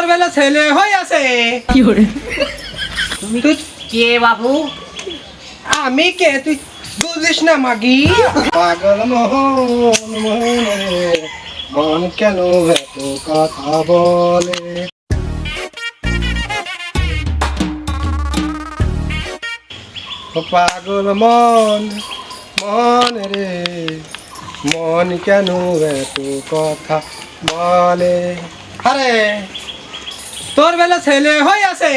বেলা ছেলে হয়ে আছে তুমি কে বাবু? আমি কে তুই বুঝিস না মাগি? পাগল মোহন মোহন রে, মন কেন এত কথা বলে? ও পাগল মন মন রে, মন কেন এত কথা বলে? আরে তোর বেলা ছেলে হয়ে আছে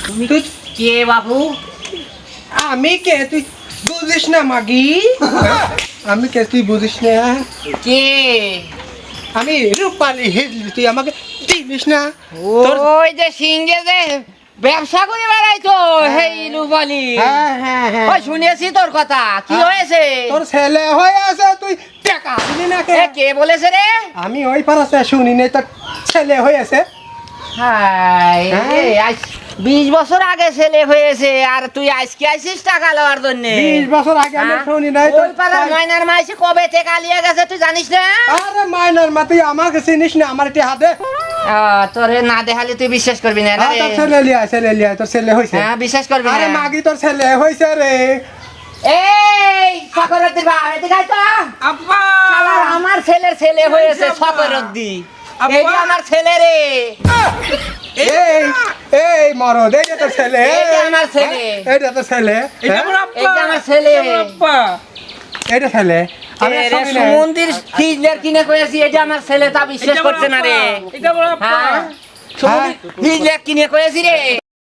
তুমি কে বাবু? আমি কে তুই বুঝিস না মাগি? আমি কে তুই বুঝিস না? কে? আমি রূপালী হিজলি, তুই আমাকে চিনিস না? তোর- ওই যে সিংহে যে ব্যবসা করে বেড়াইতো হেই রুবালি। হ্যাঁ হ্যাঁ হ্যাঁ, ওই শুনেছি তোর কথা, কি হ্যাঁ। হয়েছে? তোর ছেলে হয়ে আছে, তুই টাকা দিলি না কে? কে বলেছে রে? আমি ওই পারাতে শুনি নাই তোর ছেলে হয়েছে। হাই হ্যাঁ? 20 বছর আগে ছেলে হয়েছে আর তুই আজকে আইছিস টাকা লওয়ার জন্য? 20 বছর আগে আমি হ্যাঁ? শুনি নাই ওই পাড়ার মাইনার মাইসে কবে থেকে আলিয়া গেছে তুই জানিস না? আরে মাইনার মা, তুই আমাকে চিনিস না? আমার একটি হাতে তোরে না দেখালে তুই বিশ্বাস করবি না রে। তোর ছেলে লিয়া তোর ছেলে হয়েছে। হ্যাঁ বিশ্বাস করবি না। আরে মাগি তোর ছেলে হয়েছে রে। এই সকরদ্দি বা এদিকে আয় তো। আব্বা শালার আমার ছেলের ছেলে হয়েছে আব্বা। সকরদ্দি। আব্বা। এই যে আমার ছেলে রে। এই এই মরদ, এই যে তোর ছেলে। এই যে আমার ছেলে। এইটা তোর ছেলে। এটা হ্যাঁ? আমার আব্বা, এই যে আমার ছেলে। এটা আমার আব্বা। এইটা ছেলে। আমি এ রে শুনি নাই। সমুদ্র ফিজলের কিনে কয়েছি এই যে আমার ছেলে তা বিশ্বাস এটা আমার করছে না রে। আব্বা, এটা আমার আব্বা। হ্যাঁ সমুদ্র ফিজলের কিনে কয়েছি রে।